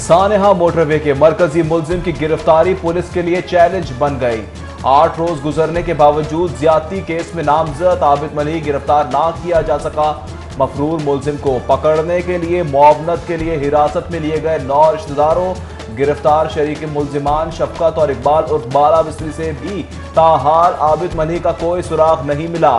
सानेहा motorway के मरकजी मुलजिम की गिरफ्तारी पुलिस के लिए चैलेंज बन गई। 8 रोज गुजरने के बावजूद ज्यादती केस में नामजद आबिद मलिक गिरफ्तार ना किया जा सका। मफरूर मुलजिम को पकड़ने के लिए मुआवनत के लिए हिरासत में लिए गए 9 रिश्तेदारों। गिरफ्तार शरीक मुलजिमान शफकत और इकबाल उर्फ बाला बिस्री से भी ताहाल आबिद मलिक का कोई सुराग नहीं मिला।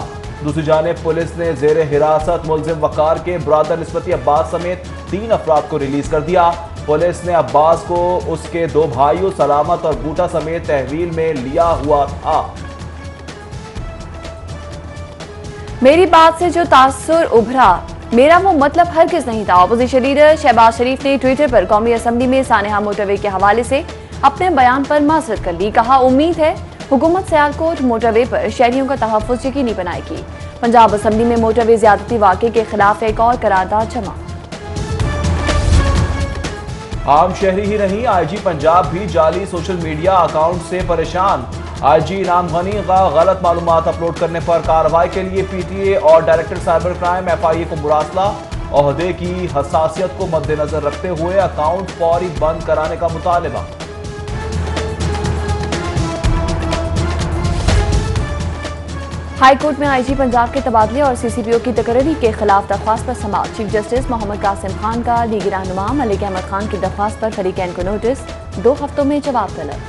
दूसरी जानिब पुलिस ने जेर हिरासत मुलजिम वकार के ब्रादर निस्बती अब्बास समेत 3 अफराद को रिलीज कर दिया। पुलिस ने अब्बास को उसके 2 भाइयों सलामत और बूटा समेत तहवील में लिया हुआ था। मेरी बात से जो तासुर उभरा मेरा वो मतलब हरगिज नहीं था। अपोजिशन लीडर शहबाज शरीफ ने ट्विटर पर कौमी असम्बली में सानेहा मोटरवे के हवाले से अपने बयान पर माजरत कर ली। कहा, उम्मीद है हुकूमत सियालकोट मोटरवे पर शहरियों का तहफ़्फ़ुज़ यकीनी बनाएगी। पंजाब असम्बली में मोटरवे ज्यादती वाक़े के खिलाफ एक और करारदाद जमा। आम शहरी ही नहीं, IG पंजाब भी जाली सोशल मीडिया अकाउंट से परेशान। IG इनाम गनी का गलत मालूमात अपलोड करने पर कार्रवाई के लिए PTA और डायरेक्टर साइबर क्राइम FIA को मुरासला। ओहदे की हसासियत को मद्देनजर रखते हुए अकाउंट फौरी बंद कराने का मुतालबा। हाईकोर्ट में IG पंजाब के तबादले और CCPO की तकर्री के खिलाफ दरख्वास्त पर समाअत। चीफ जस्टिस मोहम्मद कासिम खान का लीगी रहनुमा मलिक अहमद खान की दरख्वास्त पर फरीकैन को नोटिस, 2 हफ्तों में जवाब तलब।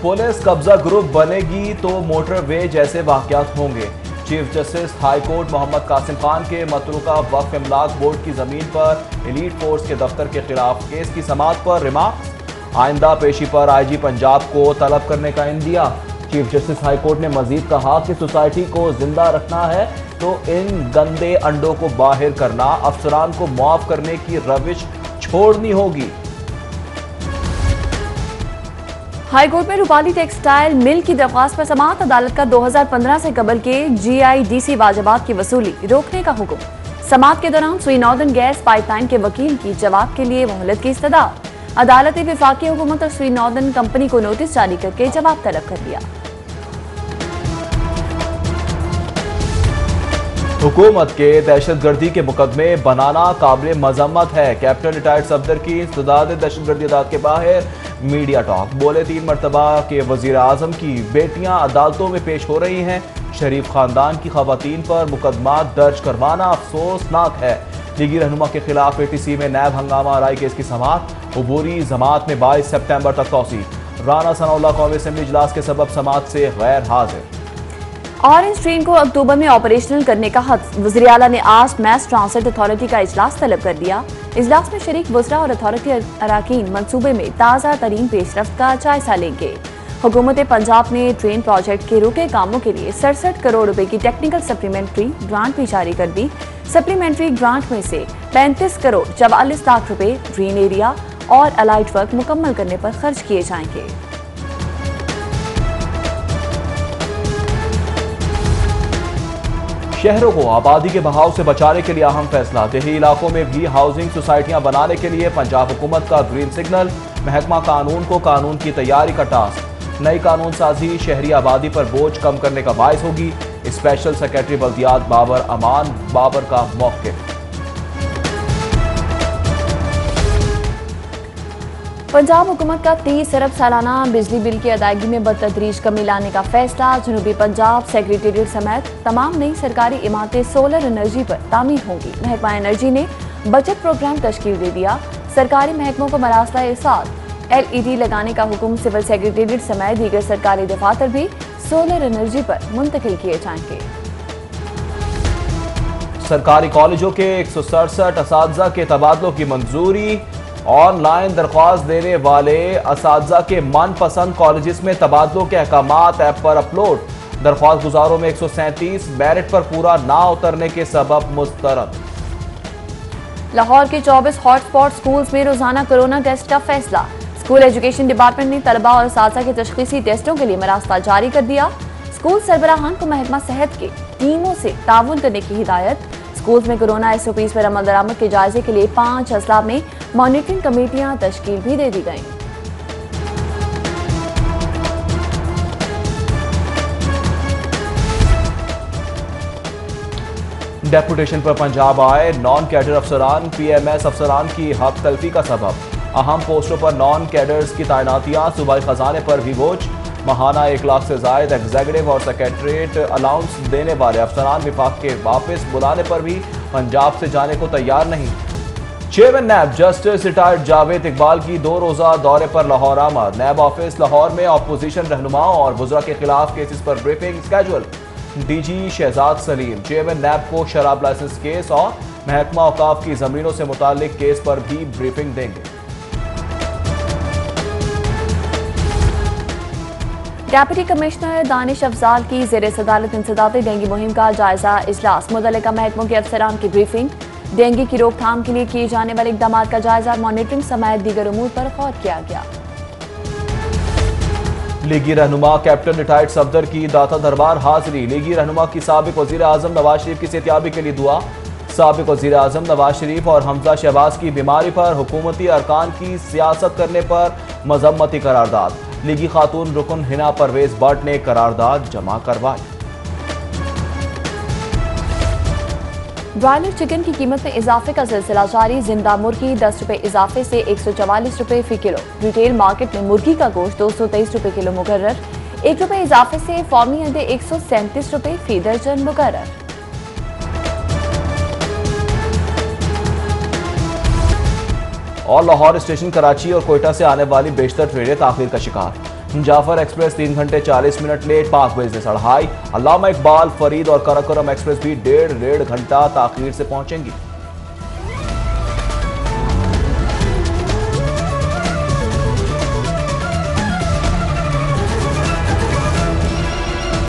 पुलिस कब्जा ग्रुप बनेगी तो मोटरवे जैसे वाकयात होंगे। Chief justice high court Mohammad Qasim Khan के मतरूका वक्फ इमलाक बोर्ड की जमीन पर एलीट फोर्स के दफ्तर के खिलाफ केस की समाअत पर रिमार्क्स। आइंदा पेशी पर IG पंजाब को तलब करने का India. Chief justice high court ने मजीद कहा कि सोसाइटी को जिंदा रखना है तो इन गंदे अंडों को बाहर करना, अफसरान को मुआफ करने की रविश छोड़नी होगी। हाईकोर्ट में रूपाली टेक्सटाइल मिल की दरख्वास्त पर समाअत। अदालत का 2015 से कबल के GIDC वाजबात की वसूली रोकने का हुक्म। समाअत के दौरान सुई नॉर्दर्न गैस पाइपलाइन के वकील की जवाब के लिए मोहलत की इस्तदा। अदालत ने वफाकी हुकूमत और सुई नॉर्दर्न कंपनी को नोटिस जारी करके जवाब तलब कर लिया। हुकूमत के दहशतगर्दी के मुकदमे बनाना काबिल मजम्मत है। कैप्टन रिटायर्ड सफदर की इंसदाद दहशतगर्दी अदालत के बाहर मीडिया टॉक। बोले, 3 मरतबा के वजीर आजम की बेटियां अदालतों में पेश हो रही हैं। शरीफ खानदान की खवातीन पर मुकदमा दर्ज करवाना अफसोसनाक है। लीगी रहनुमा के खिलाफ ATC में नैब हंगामा आराई केस की समाअत। उबूरी जमात में 22 सितंबर तक तौसी। राना सनाउल्लाह कौमी असेंबली इजलास के सबब समाअत से गैर हाजिर। ऑरेंज ट्रेन को अक्टूबर में ऑपरेशनल करने का हद। वज़ीर आला ने आज मैस ट्रांसिट अथॉरिटी का इजलास तलब कर दिया। इजलास में शरीक वज़रा और अथॉरिटी अराकीन मंसूबे में ताज़ा तरीन पेशरफ्त का जायजा लेंगे। हुकूमत पंजाब ने ट्रेन प्रोजेक्ट के रुके कामों के लिए 67 करोड़ रुपए की टेक्निकल सप्लीमेंट्री ग्रांट भी जारी कर दी। सप्लीमेंट्री ग्रांट में से 35 करोड़ 44 लाख रुपए ग्रीन एरिया और अलाइड वर्क मुकम्मल करने पर खर्च किए जाएंगे। शहरों को आबादी के बहाव से बचाने के लिए अहम फैसला। देही इलाकों में भी हाउसिंग सोसाइटियां बनाने के लिए पंजाब हुकूमत का ग्रीन सिग्नल। महकमा कानून को कानून की तैयारी का टास्क। नई कानून साजी शहरी आबादी पर बोझ कम करने का बायस होगी। स्पेशल सेक्रेटरी बल्दियात बाबर अमान बाबर का मौक़िफ़। पंजाब हुकूमत का 30 अरब सालाना बिजली बिल की अदायगी में बतदरीज कमी लाने का फैसला। जनूबी पंजाब सेक्रेटेरिएट समेत तमाम नई सरकारी इमारतें सोलर एनर्जी पर तामीर होंगी। महकमा एनर्जी ने बचत प्रोग्राम तश्कील दे दिया। सरकारी महकमों को मरासला इरसाद LED लगाने का हुक्म। सिविल सेक्रेटेरिएट समेत दीगर सरकारी दफातर भी सोलर एनर्जी पर मुंतकिल किए जाएंगे। सरकारी कॉलेजों के 167 असातिज़ा के तबादलों की मंजूरी। ऑनलाइन दरख्वास्त देने वाले असातिज़ा के मनपसंद कॉलेजेस में तबादलों के अहकामात ऐप पर अपलोड। दरख्वास्त गुजारों में 137 मेरिट पर पूरा ना उतरने के सबब मुस्तरद। लाहौर के 24 हॉटस्पॉट स्कूल्स में रोजाना कोरोना टेस्ट का फैसला। स्कूल एजुकेशन डिपार्टमेंट ने तलबा और असातिज़ा के तशख़ीसी टेस्टों के लिए मरासला जारी कर दिया। स्कूल सरबराहान को महकमा सेहत के टीमों से ताउन करने की हिदायत। स्कूल्स में कोरोना SOPs पर अमल दरामद के जायजे के लिए 5 अजला में मॉनिटरिंग कमेटियां तश्कील भी दे दी गई। डेपुटेशन पर पंजाब आए नॉन कैडर अफसरान, पीएमएस अफसरान की हक तलफी का सबब। अहम पोस्टों पर नॉन कैडर्स की तैनातियां, सूबाई खजाने पर भी बोझ। महाना 1 लाख से जायद एग्जीक्यूटिव और सेक्रेटरीट अलाउंस देने वाले अफसरान विफाक के वापस बुलाने पर भी पंजाब से जाने को तैयार नहीं। Chairman NAB justice retired Javed Iqbal की 2 रोजा दौरे पर लाहौर आमद। नैब ऑफिस लाहौर में अपोजिशन रहनुमाओं और वुज़रा के खिलाफ केसेस पर briefing schedule. DG Shahzad Saleem chairman NAB को शराब लाइसेंस केस और महकमा औकाफ की जमीनों से मुतालिक केस पर भी ब्रीफिंग देंगे। डेप्यूटी कमिश्नर दानिश अफजाल की ज़ेर सदारत इंसदादी डेंगू मुहिम का जायजा इजलास। मुतल्लिका महकमों के अफसरान की ब्रीफिंग। डेंगू की रोकथाम के लिए किए जाने वाले इकदाम का जायजा, मॉनिटरिंग समेत दीगर उमूर पर गौर किया गया। लीगी रहनुमा कैप्टन रिटायर्ड सफदर की दाता दरबार हाजिरी। लीगी रहनुमा की साबिक वजीर आजम नवाज शरीफ की सेहतियाबी के लिए दुआ। साबिक वजीर आजम नवाज शरीफ और हमजा शहबाज की बीमारी पर हुकूमती अरकान की सियासत करने पर मजम्मती करारदाद। लीगी खातून रुकन हिना परवेज भट्ट ने करारदाद जमा करवाई। ब्रॉयलर चिकन की कीमत में इजाफे का सिलसिला जारी। जिंदा मुर्गी 10 रुपए इजाफे से 144 रुपए फी किलो। रिटेल मार्केट में मुर्गी का गोश्त 223 रुपए किलो मुकर्रर। 1 रुपए इजाफे से फॉर्मी अंडे 137 रुपए फी दर्जन मुकर्रर। और लाहौर स्टेशन कराची और कोयटा से आने वाली बेशतर ट्रेनें ताखीर का शिकार। जाफर एक्सप्रेस 3 घंटे 40 मिनट लेट, पाक बिजनेस अढ़ाई। अल्लामा इकबाल, फरीद और कराकोरम एक्सप्रेस भी डेढ़ घंटा ताखीर से पहुंचेंगी।